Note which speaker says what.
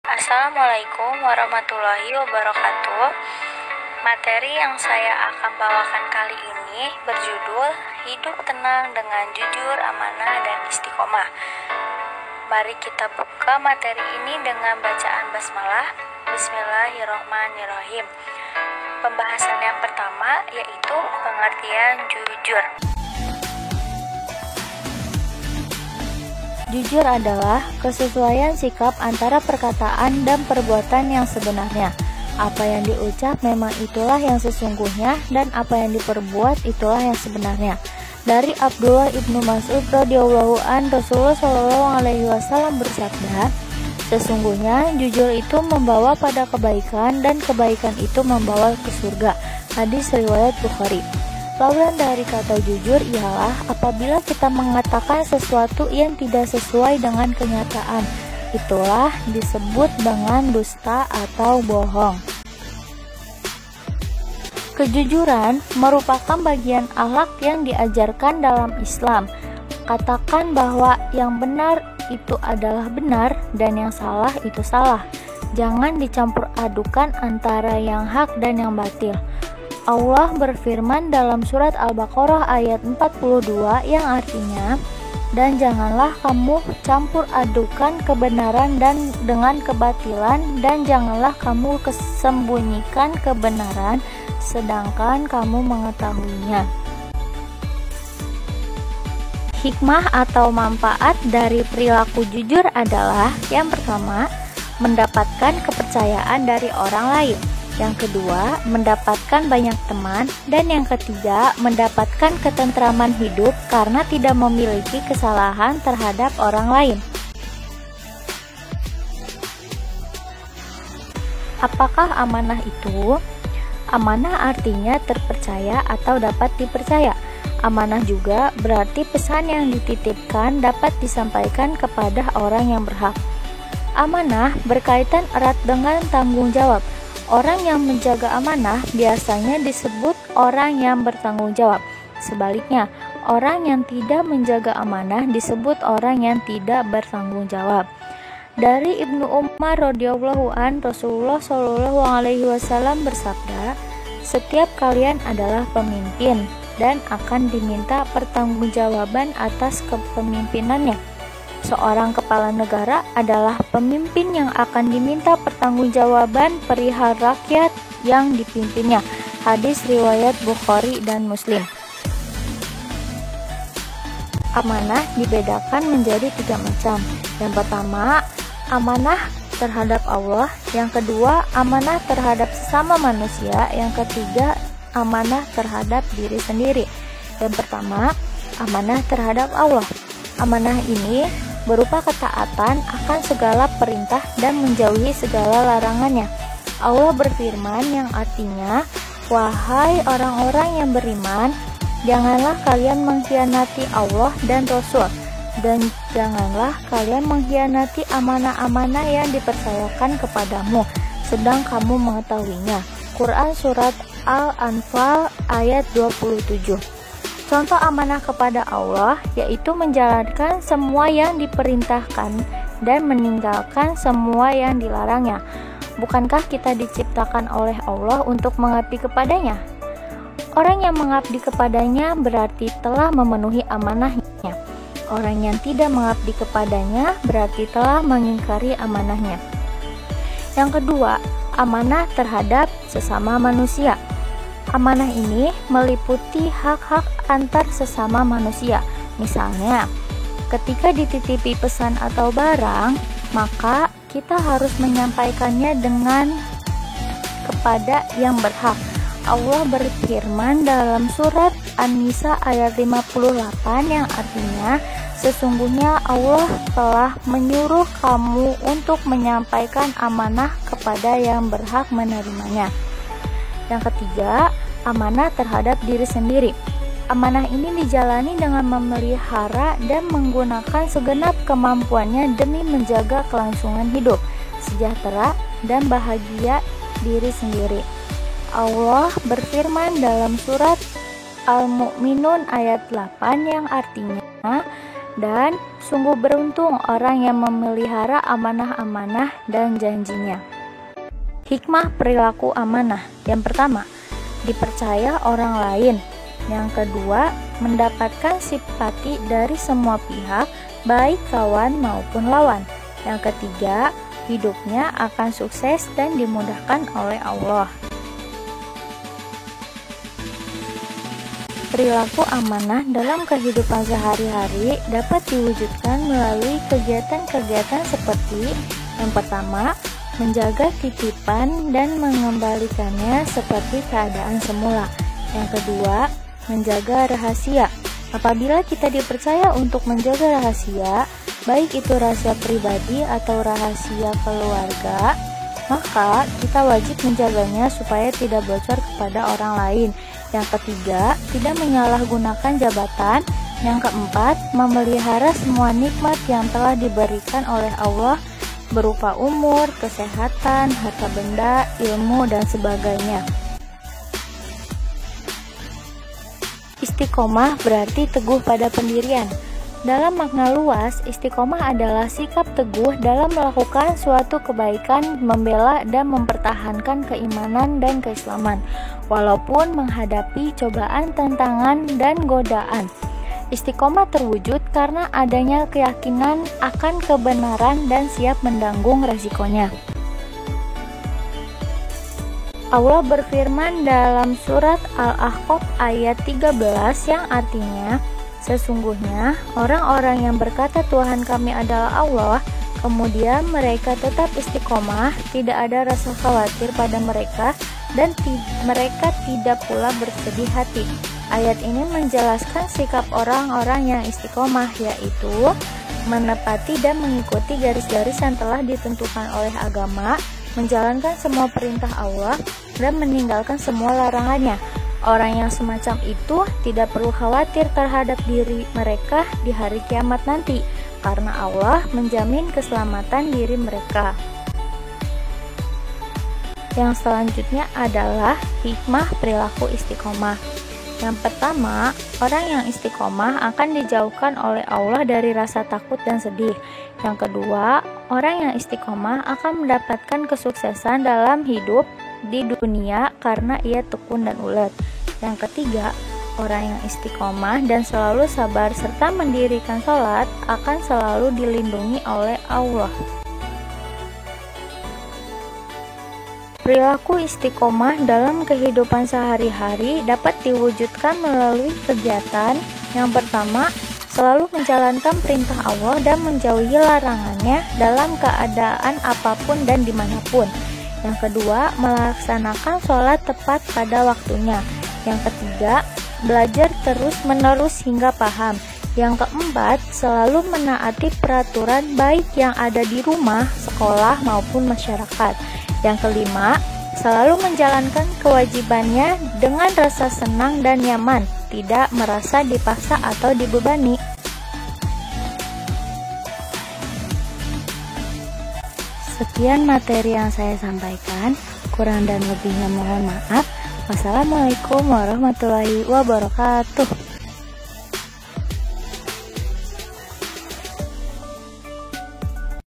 Speaker 1: Assalamualaikum warahmatullahi wabarakatuh. Materi yang saya akan bawakan kali ini berjudul Hidup Tenang dengan Jujur, Amanah, dan Istiqomah. Mari kita buka materi ini dengan bacaan basmalah. Bismillahirrahmanirrahim. Pembahasan yang pertama yaitu pengertian jujur. Jujur adalah kesesuaian sikap antara perkataan dan perbuatan yang sebenarnya. Apa yang diucap memang itulah yang sesungguhnya, dan apa yang diperbuat itulah yang sebenarnya. Dari Abdullah ibnu Mas'ud radhiyallahu an, Rasulullah shallallahu alaihi wasallam bersabda, sesungguhnya jujur itu membawa pada kebaikan, dan kebaikan itu membawa ke surga. Hadis riwayat Bukhari. Lawan dari kata jujur ialah apabila kita mengatakan sesuatu yang tidak sesuai dengan kenyataan. Itulah disebut dengan dusta atau bohong. Kejujuran merupakan bagian akhlak yang diajarkan dalam Islam. Katakan bahwa yang benar itu adalah benar dan yang salah itu salah. Jangan dicampur adukan antara yang hak dan yang batil. Allah berfirman dalam surat Al-Baqarah ayat 42 yang artinya, dan janganlah kamu campur adukan kebenaran dan dengan kebatilan, dan janganlah kamu sembunyikan kebenaran sedangkan kamu mengetahuinya. Hikmah atau manfaat dari perilaku jujur adalah yang pertama, mendapatkan kepercayaan dari orang lain. Yang kedua, mendapatkan banyak teman. Dan yang ketiga, mendapatkan ketentraman hidup karena tidak memiliki kesalahan terhadap orang lain. Apakah amanah itu? Amanah artinya terpercaya atau dapat dipercaya. Amanah juga berarti pesan yang dititipkan dapat disampaikan kepada orang yang berhak. Amanah berkaitan erat dengan tanggung jawab. Orang yang menjaga amanah biasanya disebut orang yang bertanggung jawab. Sebaliknya, orang yang tidak menjaga amanah disebut orang yang tidak bertanggung jawab. Dari Ibnu Umar radhiyallahu an, Rasulullah shallallahu alaihi wasallam bersabda, setiap kalian adalah pemimpin dan akan diminta pertanggungjawaban atas kepemimpinannya. Seorang kepala negara adalah pemimpin yang akan diminta pertanggungjawaban perihal rakyat yang dipimpinnya. Hadis riwayat Bukhari dan Muslim. Amanah dibedakan menjadi 3 macam. Yang pertama, amanah terhadap Allah. Yang kedua, amanah terhadap sesama manusia. Yang ketiga, amanah terhadap diri sendiri. Yang pertama, amanah terhadap Allah. Amanah ini berupa ketaatan akan segala perintah dan menjauhi segala larangannya. Allah berfirman yang artinya, wahai orang-orang yang beriman, janganlah kalian mengkhianati Allah dan Rasul, dan janganlah kalian mengkhianati amanah-amanah yang dipercayakan kepadamu, sedang kamu mengetahuinya. Quran Surat Al-Anfal ayat 27. Contoh amanah kepada Allah yaitu menjalankan semua yang diperintahkan dan meninggalkan semua yang dilarangnya. Bukankah kita diciptakan oleh Allah untuk mengabdi kepadanya? Orang yang mengabdi kepadanya berarti telah memenuhi amanahnya. Orang yang tidak mengabdi kepadanya berarti telah mengingkari amanahnya. Yang kedua, amanah terhadap sesama manusia. Amanah ini meliputi hak-hak antar sesama manusia. Misalnya, ketika dititipi pesan atau barang, maka kita harus menyampaikannya kepada yang berhak. Allah berfirman dalam surat An-Nisa ayat 58 yang artinya, sesungguhnya Allah telah menyuruh kamu untuk menyampaikan amanah kepada yang berhak menerimanya. Yang ketiga, amanah terhadap diri sendiri. Amanah ini dijalani dengan memelihara dan menggunakan segenap kemampuannya demi menjaga kelangsungan hidup, sejahtera, dan bahagia diri sendiri. Allah berfirman dalam surat Al-Mu'minun ayat 8 yang artinya, Dan sungguh beruntung orang yang memelihara amanah-amanah dan janjinya. Hikmah perilaku amanah. Yang pertama, dipercaya orang lain. Yang kedua, mendapatkan simpati dari semua pihak, baik kawan maupun lawan. Yang ketiga, hidupnya akan sukses dan dimudahkan oleh Allah. Perilaku amanah dalam kehidupan sehari-hari dapat diwujudkan melalui kegiatan-kegiatan seperti yang pertama, menjaga titipan dan mengembalikannya seperti keadaan semula. Yang kedua, menjaga rahasia. Apabila kita dipercaya untuk menjaga rahasia, baik itu rahasia pribadi atau rahasia keluarga, maka kita wajib menjaganya supaya tidak bocor kepada orang lain. Yang ketiga, tidak menyalahgunakan jabatan. Yang keempat, memelihara semua nikmat yang telah diberikan oleh Allah berupa umur, kesehatan, harta benda, ilmu, dan sebagainya. Istiqomah berarti teguh pada pendirian. Dalam makna luas, istiqomah adalah sikap teguh dalam melakukan suatu kebaikan, membela dan mempertahankan keimanan dan keislaman, walaupun menghadapi cobaan, tantangan, dan godaan. Istiqomah terwujud karena adanya keyakinan akan kebenaran dan siap menanggung resikonya. Allah berfirman dalam surat Al-Ahqaf ayat 13 yang artinya, sesungguhnya orang-orang yang berkata Tuhan kami adalah Allah, kemudian mereka tetap istiqomah, tidak ada rasa khawatir pada mereka, dan mereka tidak pula bersedih hati. Ayat ini menjelaskan sikap orang-orang yang istiqomah, yaitu menepati dan mengikuti garis-garis yang telah ditentukan oleh agama, menjalankan semua perintah Allah, dan meninggalkan semua larangannya. Orang yang semacam itu tidak perlu khawatir terhadap diri mereka di hari kiamat nanti, karena Allah menjamin keselamatan diri mereka. Yang selanjutnya adalah hikmah perilaku istiqomah. Yang pertama, orang yang istiqomah akan dijauhkan oleh Allah dari rasa takut dan sedih. Yang kedua, orang yang istiqomah akan mendapatkan kesuksesan dalam hidup di dunia karena ia tekun dan ulet. Yang ketiga, orang yang istiqomah dan selalu sabar serta mendirikan sholat akan selalu dilindungi oleh Allah. Perilaku istiqomah dalam kehidupan sehari-hari dapat diwujudkan melalui kegiatan. Yang pertama, selalu menjalankan perintah Allah dan menjauhi larangannya dalam keadaan apapun dan dimanapun. Yang kedua, melaksanakan sholat tepat pada waktunya. Yang ketiga, belajar terus-menerus hingga paham. Yang keempat, selalu menaati peraturan baik yang ada di rumah, sekolah, maupun masyarakat. Yang kelima, selalu menjalankan kewajibannya dengan rasa senang dan nyaman, tidak merasa dipaksa atau dibebani. Sekian materi yang saya sampaikan, kurang dan lebihnya mohon maaf. Wassalamualaikum warahmatullahi wabarakatuh.